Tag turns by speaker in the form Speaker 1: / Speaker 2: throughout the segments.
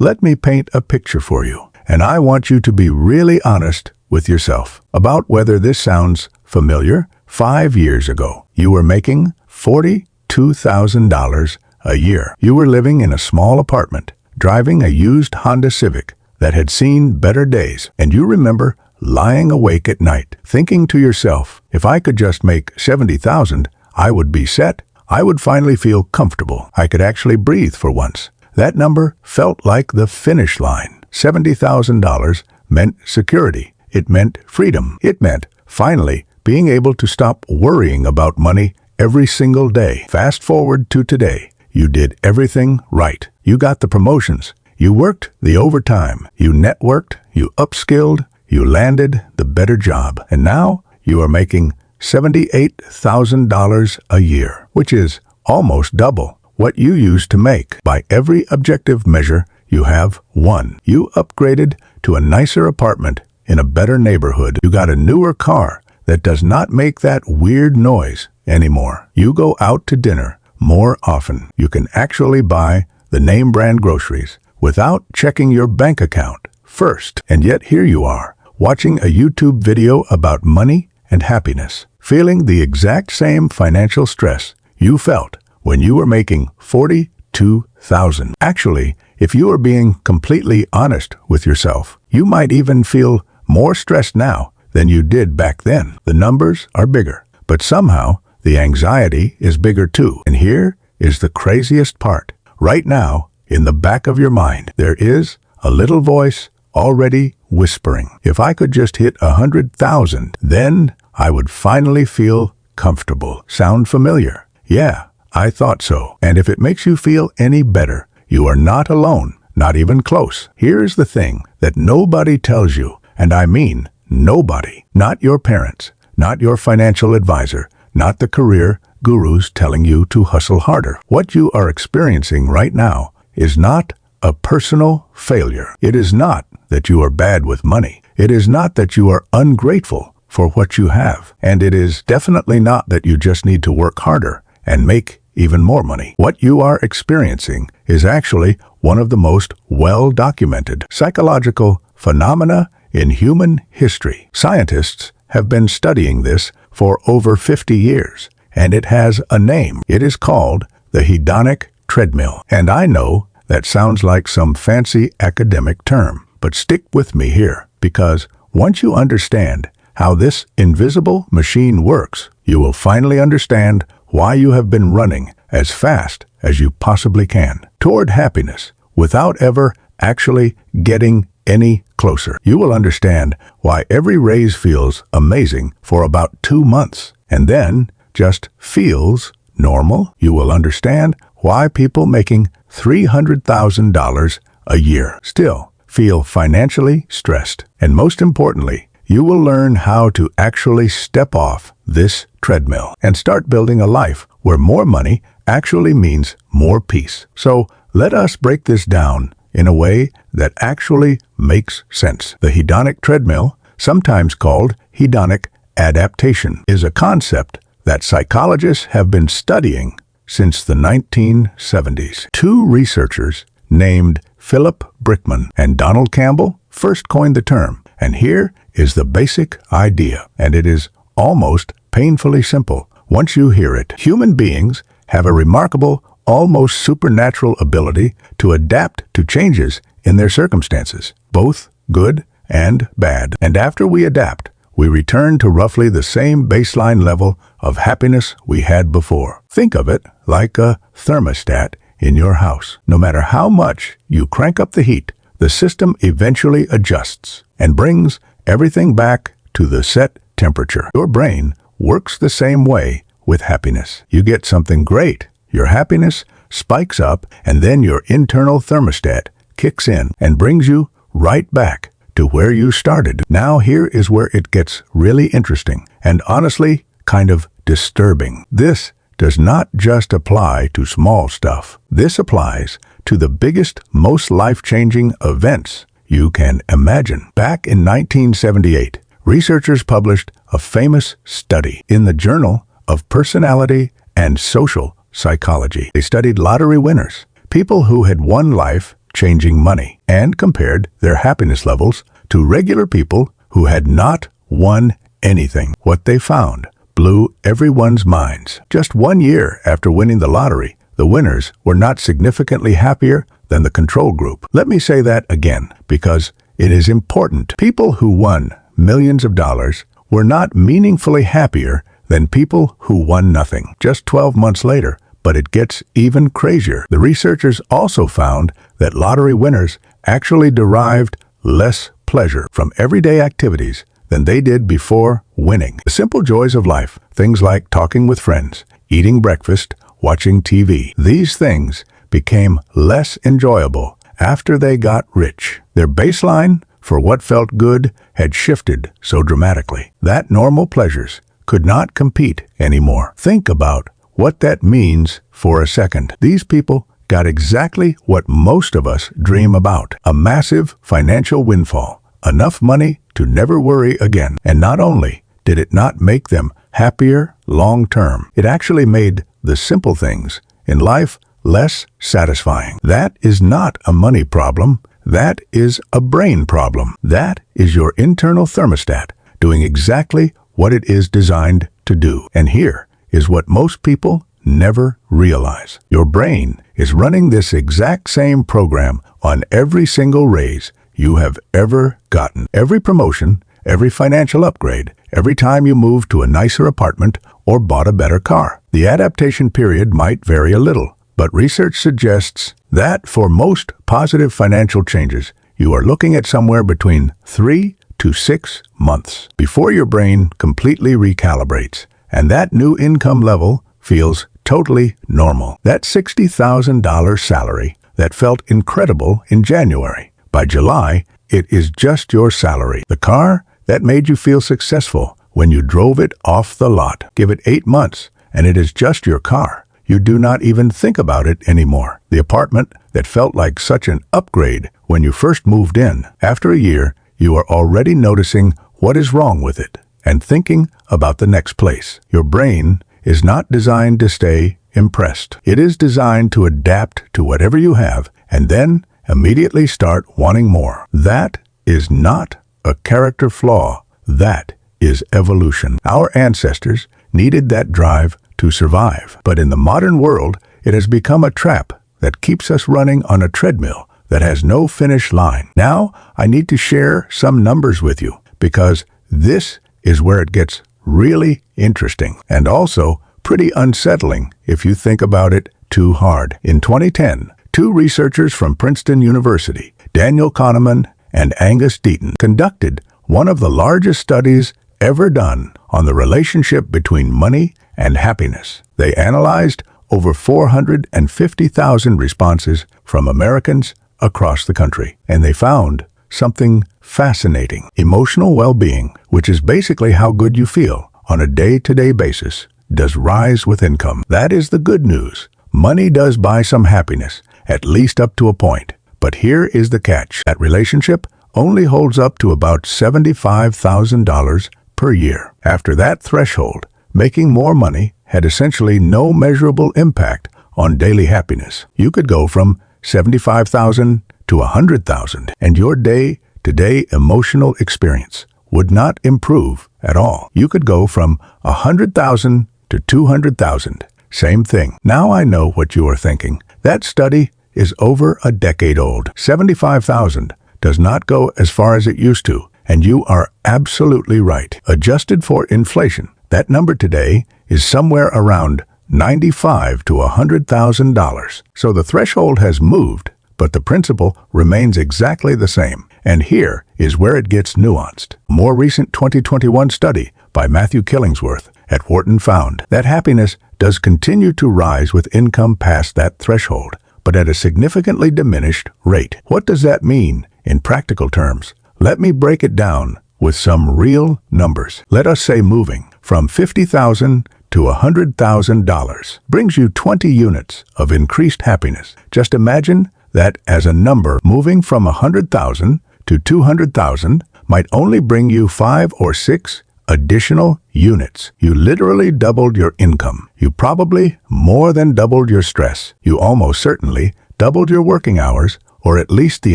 Speaker 1: let me paint a picture for you. And I want you to be really honest with yourself about whether this sounds familiar. 5 years ago, you were making $42,000 a year. You were living in a small apartment, driving a used Honda Civic that had seen better days. And you remember lying awake at night, thinking to yourself, if I could just make $70,000, I would be set. I would finally feel comfortable. I could actually breathe for once. That number felt like the finish line. $70,000 meant security. It meant freedom. It meant, finally, being able to stop worrying about money every single day. Fast forward to today. You did everything right. You got the promotions. You worked the overtime. You networked. You upskilled. You landed the better job. And now you are making $78,000 a year, which is almost double what you used to make. By every objective measure, you have won. You upgraded to a nicer apartment in a better neighborhood. You got a newer car that does not make that weird noise anymore. You go out to dinner more often. You can actually buy the name brand groceries without checking your bank account first. And yet here you are, watching a YouTube video about money and happiness, feeling the exact same financial stress you felt when you were making $42,000. Actually, if you are being completely honest with yourself, you might even feel more stressed now than you did back then. The numbers are bigger, but somehow the anxiety is bigger too. And here is the craziest part. Right now, in the back of your mind, there is a little voice already whispering, if I could just hit 100,000, then I would finally feel comfortable. Sound familiar? Yeah, I thought so. And if it makes you feel any better, you are not alone, not even close. Here's the thing that nobody tells you, and I mean nobody. Not your parents, not your financial advisor, not the career gurus telling you to hustle harder. What you are experiencing right now is not a personal failure. It is not that you are bad with money. It is not that you are ungrateful for what you have. And it is definitely not that you just need to work harder and make even more money. What you are experiencing is actually one of the most well-documented psychological phenomena in human history. Scientists have been studying this for over 50 years, and it has a name. It is called the Hedonic Treadmill. And I know that sounds like some fancy academic term, but stick with me here, because once you understand how this invisible machine works, you will finally understand why you have been running as fast as you possibly can toward happiness without ever actually getting any closer. You will understand why every raise feels amazing for about 2 months and then just feels normal. You will understand why people making $300,000 a year still feel financially stressed. And most importantly, you will learn how to actually step off this treadmill and start building a life where more money actually means more peace. So let us break this down in a way that actually makes sense. The hedonic treadmill, sometimes called hedonic adaptation, is a concept that psychologists have been studying since the 1970s. Two researchers named Philip Brickman and Donald Campbell first coined the term. And here is the basic idea, and it is almost painfully simple once you hear it. Human beings have a remarkable, almost supernatural ability to adapt to changes in their circumstances, both good and bad. And after we adapt, we return to roughly the same baseline level of happiness we had before. Think of it like a thermostat in your house. No matter how much you crank up the heat, the system eventually adjusts and brings everything back to the set temperature. Your brain works the same way with happiness. You get something great, your happiness spikes up, and then your internal thermostat kicks in and brings you right back to where you started. Now here is where it gets really interesting and honestly kind of disturbing. This does not just apply to small stuff. This applies to the biggest, most life-changing events you can imagine. Back in 1978, researchers published a famous study in the Journal of Personality and Social Psychology. They studied lottery winners, people who had won life life-changing money and compared their happiness levels to regular people who had not won anything. What they found blew everyone's minds. Just 1 year after winning the lottery, the winners were not significantly happier than the control group. Let me say that again, because it is important. People who won millions of dollars were not meaningfully happier than people who won nothing. Just 12 months later, but it gets even crazier. The researchers also found that lottery winners actually derived less pleasure from everyday activities than they did before winning. The simple joys of life, things like talking with friends, eating breakfast, watching TV, these things became less enjoyable after they got rich. Their baseline for what felt good had shifted so dramatically that normal pleasures could not compete anymore. Think about what that means for a second. These people got exactly what most of us dream about: a massive financial windfall, enough money to never worry again. And not only did it not make them happier long term, it actually made the simple things in life less satisfying. That is not a money problem. That is a brain problem. That is your internal thermostat doing exactly what it is designed to do. And here is what most people never realize. Your brain is running this exact same program on every single raise you have ever gotten. Every promotion, every financial upgrade, every time you moved to a nicer apartment or bought a better car. The adaptation period might vary a little, but research suggests that for most positive financial changes, you are looking at somewhere between 3 to 6 months before your brain completely recalibrates, and that new income level feels totally normal. That $60,000 salary that felt incredible in January, by July, it is just your salary. The car that made you feel successful when you drove it off the lot. Give it 8 months, and it is just your car. You do not even think about it anymore. The apartment that felt like such an upgrade when you first moved in. After a year, you are already noticing what is wrong with it and thinking about the next place. Your brain is not designed to stay impressed. It is designed to adapt to whatever you have and then immediately start wanting more. That is not a character flaw. That is evolution. Our ancestors needed that drive to survive. But in the modern world, it has become a trap that keeps us running on a treadmill that has no finish line. Now, I need to share some numbers with you because this is where it gets really interesting and also pretty unsettling if you think about it too hard. In 2010, 2 researchers from Princeton University, Daniel Kahneman and Angus Deaton, conducted one of the largest studies ever done on the relationship between money and happiness. They analyzed over 450,000 responses from Americans across the country, and they found something fascinating. Emotional well-being, which is basically how good you feel on a day-to-day basis, does rise with income. That is the good news. Money does buy some happiness, at least up to a point. But here is the catch. That relationship only holds up to about $75,000 per year. After that threshold, making more money had essentially no measurable impact on daily happiness. You could go from $75,000 to $100,000, and your day-to-day emotional experience would not improve at all. You could go from $100,000 to $200,000. Same thing. Now I know what you are thinking. That study is over a decade old. $75,000 does not go as far as it used to, and you are absolutely right. Adjusted for inflation, that number today is somewhere around $95,000 to $100,000. So the threshold has moved, but the principle remains exactly the same. And here is where it gets nuanced. A more recent 2021 study by Matthew Killingsworth at Wharton found that happiness does continue to rise with income past that threshold, but at a significantly diminished rate. What does that mean in practical terms? Let me break it down with some real numbers. Let us say moving from $50,000 to $100,000 brings you 20 units of increased happiness. Just imagine that as a number. Moving from $100,000 to $200,000 might only bring you 5 or 6 additional units. You literally doubled your income. You probably more than doubled your stress. You almost certainly doubled your working hours or at least the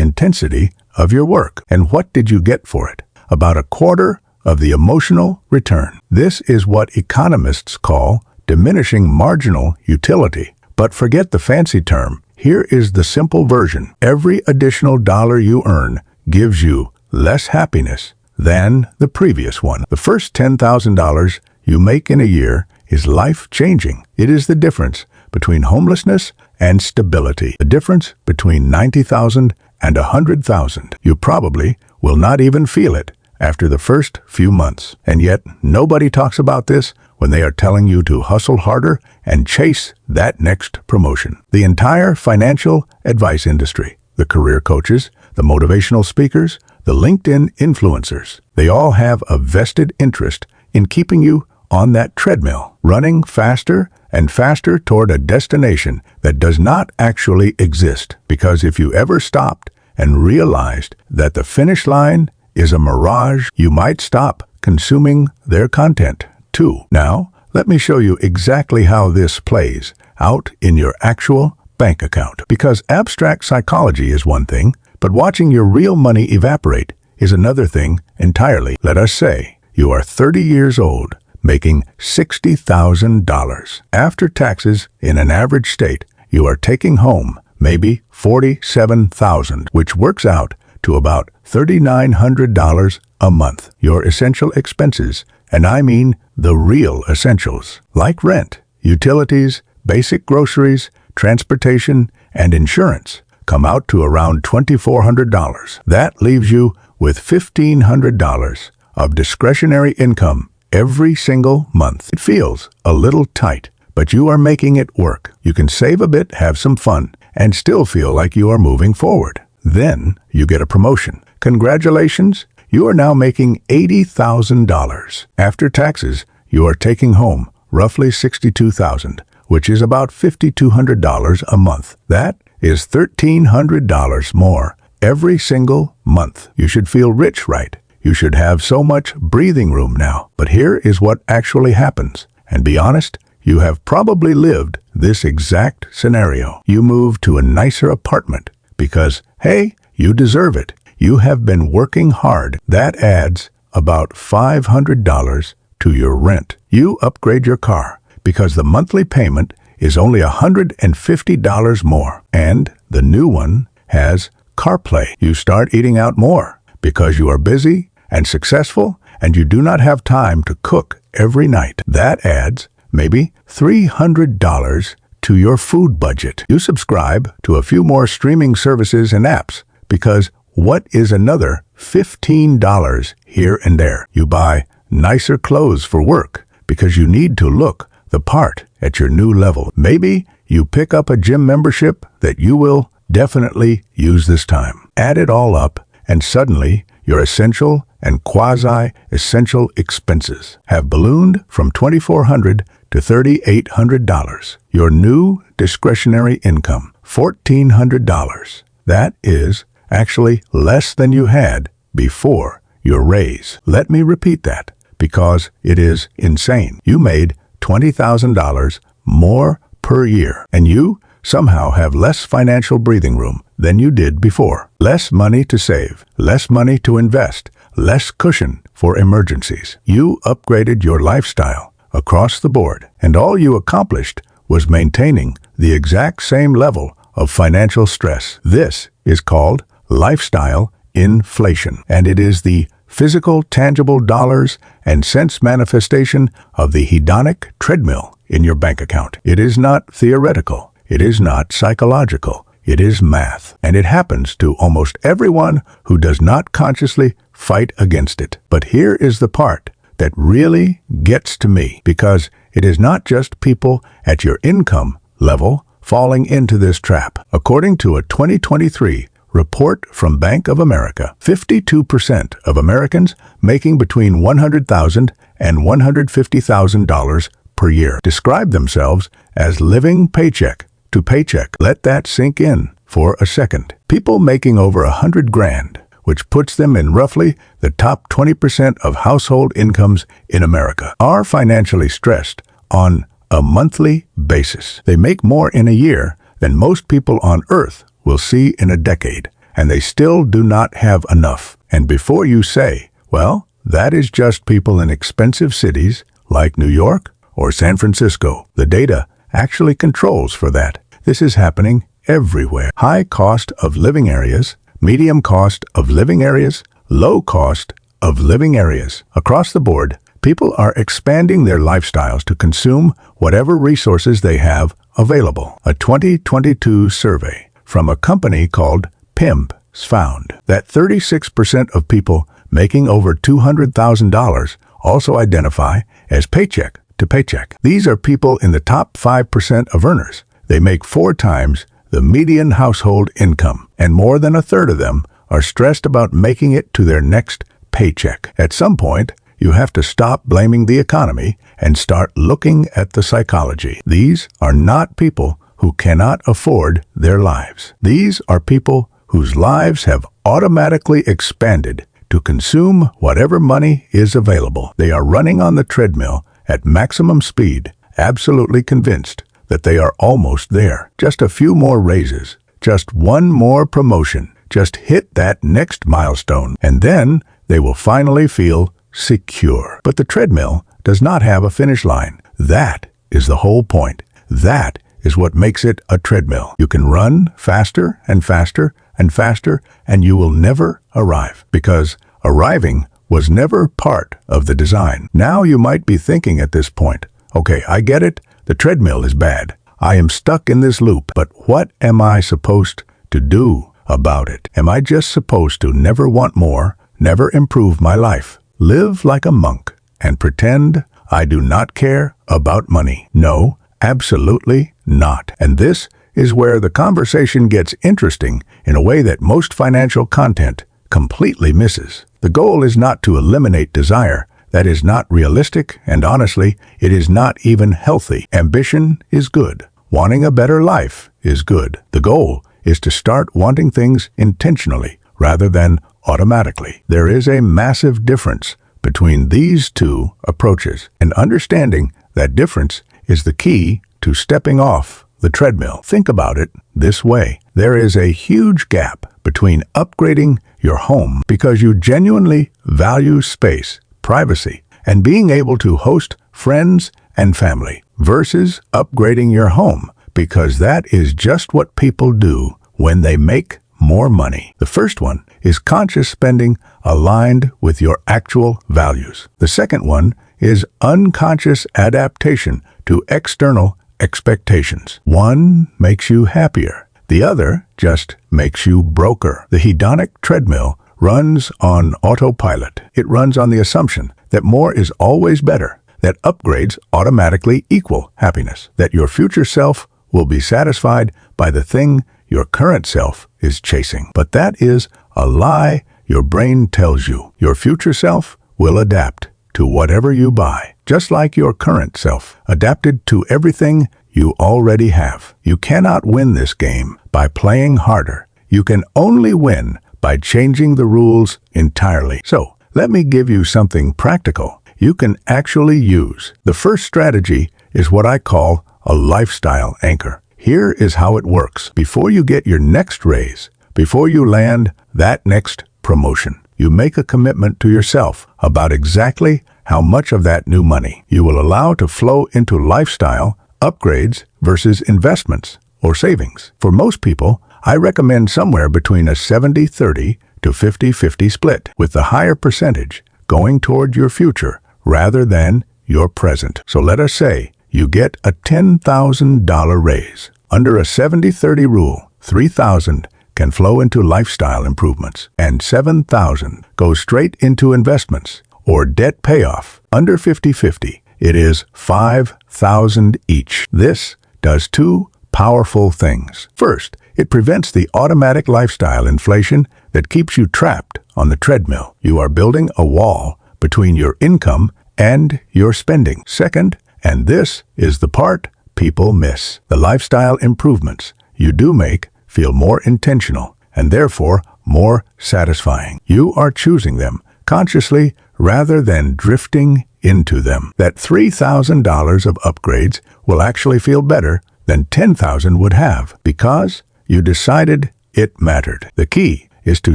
Speaker 1: intensity of your work. And what did you get for it? About a quarter of the emotional return. This is what economists call diminishing marginal utility. But forget the fancy term. Here is the simple version. Every additional dollar you earn gives you less happiness than the previous one. The first $10,000 you make in a year is life-changing. It is the difference between homelessness and stability. The difference between 90,000 and 100,000. You probably will not even feel it after the first few months. And yet, nobody talks about this when they are telling you to hustle harder and chase that next promotion. The entire financial advice industry, the career coaches, the motivational speakers, the LinkedIn influencers, they all have a vested interest in keeping you on that treadmill, running faster and faster toward a destination that does not actually exist. Because if you ever stopped and realized that the finish line is a mirage, you might stop consuming their content too. Now, let me show you exactly how this plays out in your actual bank account. Because abstract psychology is one thing, but watching your real money evaporate is another thing entirely. Let us say you are 30 years old, making $60,000. After taxes in an average state, you are taking home maybe $47,000, which works out to about $3,900 a month. Your essential expenses, and I mean the real essentials, like rent, utilities, basic groceries, transportation, and insurance, come out to around $2,400. That leaves you with $1,500 of discretionary income every single month. It feels a little tight, but you are making it work. You can save a bit, have some fun, and still feel like you are moving forward. Then you get a promotion. Congratulations, you are now making $80,000. After taxes, you are taking home roughly $62,000, which is about $5,200 a month. That is $1,300 more every single month. You should feel rich, right? You should have so much breathing room now. But here is what actually happens. And be honest, you have probably lived this exact scenario. You move to a nicer apartment because, hey, you deserve it. You have been working hard. That adds about $500 to your rent. You upgrade your car because the monthly payment is only $150 more. And the new one has CarPlay. You start eating out more because you are busy and successful and you do not have time to cook every night. That adds maybe $300 to your food budget. You subscribe to a few more streaming services and apps because what is another $15 here and there? You buy nicer clothes for work because you need to look the part at your new level. Maybe you pick up a gym membership that you will definitely use this time. Add it all up and suddenly your essential and quasi-essential expenses have ballooned from $2,400 to $3,800. Your new discretionary income, $1,400. That is actually less than you had before your raise. Let me repeat that because it is insane. You made $20,000 more per year, and you somehow have less financial breathing room than you did before. Less money to save, less money to invest, less cushion for emergencies. You upgraded your lifestyle across the board, and all you accomplished was maintaining the exact same level of financial stress. This is called lifestyle inflation, and it is the physical, tangible dollars and cents manifestation of the hedonic treadmill in your bank account. It is not theoretical. It is not psychological. It is math, and it happens to almost everyone who does not consciously fight against it. But here is the part that really gets to me, because it is not just people at your income level falling into this trap. According to a 2023 report from Bank of America, 52% of Americans making between $100,000 and $150,000 per year describe themselves as living paycheck to paycheck. Let that sink in for a second. People making over $100,000, which puts them in roughly the top 20% of household incomes in America, are financially stressed on a monthly basis. They make more in a year than most people on Earth will see in a decade, and they still do not have enough. And before you say, well, that is just people in expensive cities like New York or San Francisco, the data actually controls for that. This is happening everywhere. High cost of living areas, medium cost of living areas, low cost of living areas. Across the board, people are expanding their lifestyles to consume whatever resources they have available. A 2022 survey from a company called PIMP found that 36% of people making over $200,000 also identify as paycheck to paycheck. These are people in the top 5% of earners. They make 4 times the median household income, and more than a third of them are stressed about making it to their next paycheck. At some point, you have to stop blaming the economy and start looking at the psychology. These are not people who cannot afford their lives. These are people whose lives have automatically expanded to consume whatever money is available. They are running on the treadmill at maximum speed, absolutely convinced that they are almost there. Just a few more raises, just one more promotion, just hit that next milestone, and then they will finally feel secure. But the treadmill does not have a finish line. That is the whole point. That is what makes it a treadmill. You can run faster and faster and faster, and you will never arrive, because arriving was never part of the design. Now you might be thinking at this point, okay, I get it, the treadmill is bad. I am stuck in this loop, but what am I supposed to do about it? Am I just supposed to never want more, never improve my life, live like a monk, and pretend I do not care about money? No, absolutely not. And this is where the conversation gets interesting in a way that most financial content completely misses. The goal is not to eliminate desire. That is not realistic, and honestly, it is not even healthy. Ambition is good. Wanting a better life is good. The goal is to start wanting things intentionally rather than automatically. There is a massive difference between these two approaches, and understanding that difference is the key to stepping off the treadmill. Think about it this way. There is a huge gap between upgrading your home because you genuinely value space, privacy, and being able to host friends and family, versus upgrading your home because that is just what people do when they make more money. The first one is conscious spending aligned with your actual values. The second one is unconscious adaptation to external expectations. One makes you happier. The other just makes you broker. The hedonic treadmill runs on autopilot. It runs on the assumption that more is always better, that upgrades automatically equal happiness, that your future self will be satisfied by the thing your current self is chasing. But that is a lie your brain tells you. Your future self will adapt to whatever you buy, just like your current self adapted to everything you already have. You cannot win this game by playing harder. You can only win by changing the rules entirely. So, let me give you something practical you can actually use. The first strategy is what I call a lifestyle anchor. Here is how it works. Before you get your next raise, before you land that next promotion, you make a commitment to yourself about exactly how much of that new money you will allow to flow into lifestyle upgrades versus investments or savings. For most people, I recommend somewhere between a 70-30 to 50-50 split, with the higher percentage going toward your future rather than your present. So let us say you get a $10,000 raise. Under a 70-30 rule, $3,000 can flow into lifestyle improvements, and $7,000 goes straight into investments or debt payoff. Under 50-50, it is $5,000 each. This does two powerful things. First, it prevents the automatic lifestyle inflation that keeps you trapped on the treadmill. You are building a wall between your income and your spending. Second, and this is the part people miss, the lifestyle improvements you do make feel more intentional and therefore more satisfying. You are choosing them consciously rather than drifting into them. That $3,000 of upgrades will actually feel better than $10,000 would have because you decided it mattered. The key is to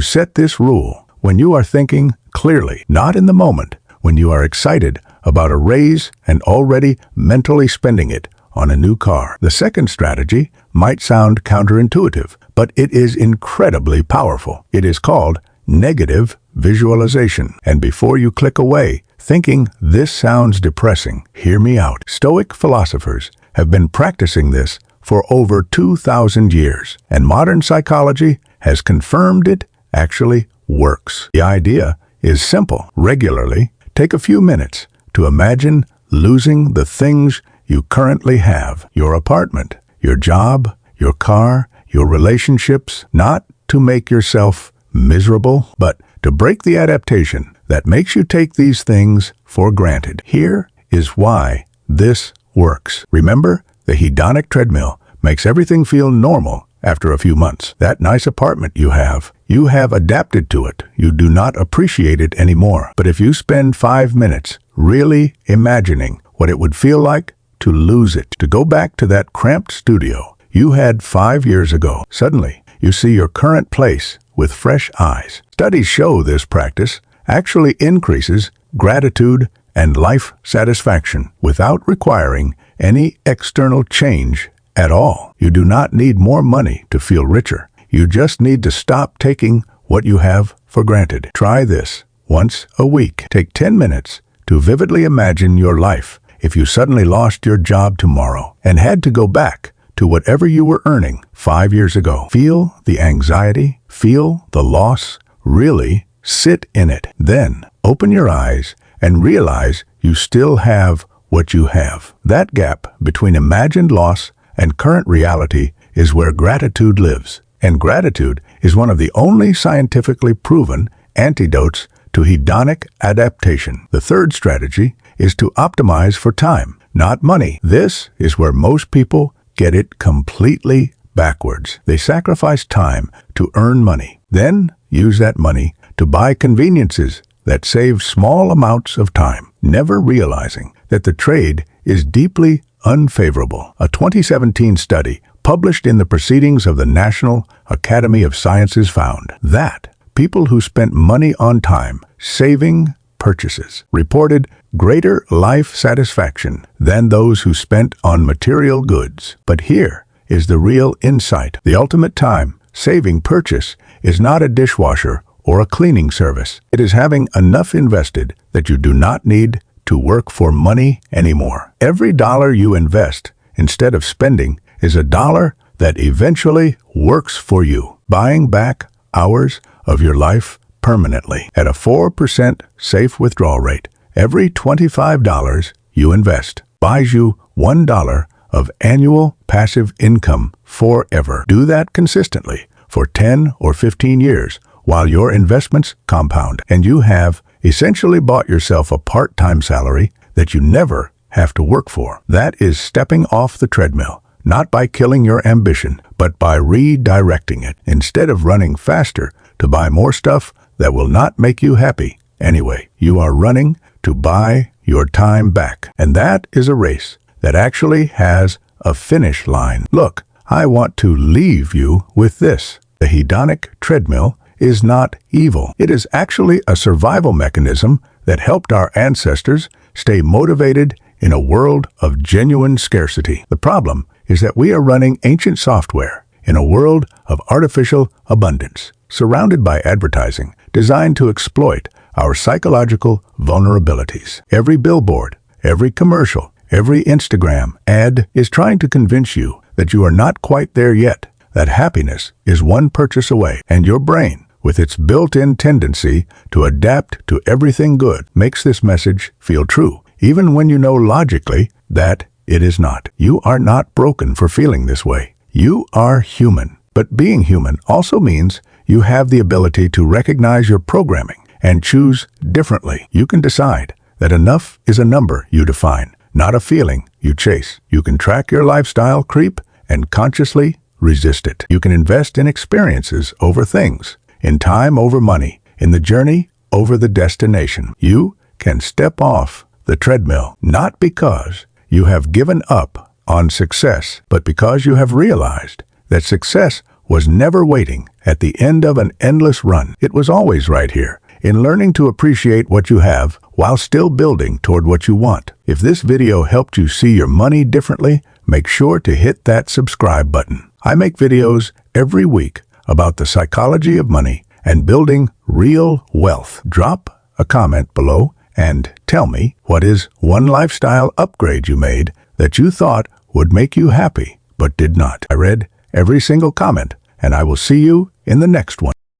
Speaker 1: set this rule when you are thinking clearly, not in the moment, when you are excited about a raise and already mentally spending it on a new car. The second strategy might sound counterintuitive, but it is incredibly powerful. It is called negative visualization. And before you click away, thinking this sounds depressing, hear me out. Stoic philosophers have been practicing this for over 2,000 years, and modern psychology has confirmed it actually works. The idea is simple. Regularly, take a few minutes to imagine losing the things you currently have: your apartment, your job, your car, your relationships, not to make yourself miserable, but to break the adaptation that makes you take these things for granted. Here is why this works. Remember, the hedonic treadmill makes everything feel normal after a few months. That nice apartment you have adapted to it. You do not appreciate it anymore. But if you spend 5 minutes really imagining what it would feel like to lose it, to go back to that cramped studio you had 5 years ago, suddenly you see your current place with fresh eyes. Studies show this practice actually increases gratitude and life satisfaction without requiring any external change at all. You do not need more money to feel richer. You just need to stop taking what you have for granted. Try this once a week. Take 10 minutes to vividly imagine your life if you suddenly lost your job tomorrow and had to go back to whatever you were earning 5 years ago. Feel the anxiety, feel the loss, really sit in it. Then open your eyes and realize you still have what you have. That gap between imagined loss and current reality is where gratitude lives. And gratitude is one of the only scientifically proven antidotes to hedonic adaptation. The third strategy is to optimize for time, not money. This is where most people get it completely backwards. They sacrifice time to earn money, then use that money to buy conveniences that save small amounts of time, never realizing that the trade is deeply unfavorable. A 2017 study published in the Proceedings of the National Academy of Sciences found that people who spent money on time saving purchases reported greater life satisfaction than those who spent on material goods. But here is the real insight. The ultimate time-saving purchase is not a dishwasher or a cleaning service. It is having enough invested that you do not need to work for money anymore. Every dollar you invest instead of spending is a dollar that eventually works for you, buying back hours of your life permanently. At a 4% safe withdrawal rate, every $25 you invest buys you $1 of annual passive income forever. Do that consistently for 10 or 15 years while your investments compound, and you have essentially bought yourself a part-time salary that you never have to work for. That is stepping off the treadmill, not by killing your ambition, but by redirecting it. Instead of running faster to buy more stuff that will not make you happy anyway, you are running to buy your time back. And that is a race that actually has a finish line. Look, I want to leave you with this. The hedonic treadmill is not evil. It is actually a survival mechanism that helped our ancestors stay motivated in a world of genuine scarcity. The problem is that we are running ancient software in a world of artificial abundance, surrounded by advertising designed to exploit our psychological vulnerabilities. Every billboard, every commercial, every Instagram ad is trying to convince you that you are not quite there yet, that happiness is one purchase away, and your brain, with its built-in tendency to adapt to everything good, makes this message feel true, even when you know logically that it is not. You are not broken for feeling this way. You are human. But being human also means you have the ability to recognize your programming and choose differently. You can decide that enough is a number you define, not a feeling you chase. You can track your lifestyle creep and consciously resist it. You can invest in experiences over things, in time over money, in the journey over the destination. You can step off the treadmill, not because you have given up on success, but because you have realized that success was never waiting at the end of an endless run. It was always right here, in learning to appreciate what you have while still building toward what you want. If this video helped you see your money differently, make sure to hit that subscribe button. I make videos every week about the psychology of money and building real wealth. Drop a comment below and tell me, what is one lifestyle upgrade you made that you thought would make you happy but did not? I read every single comment, and I will see you in the next one.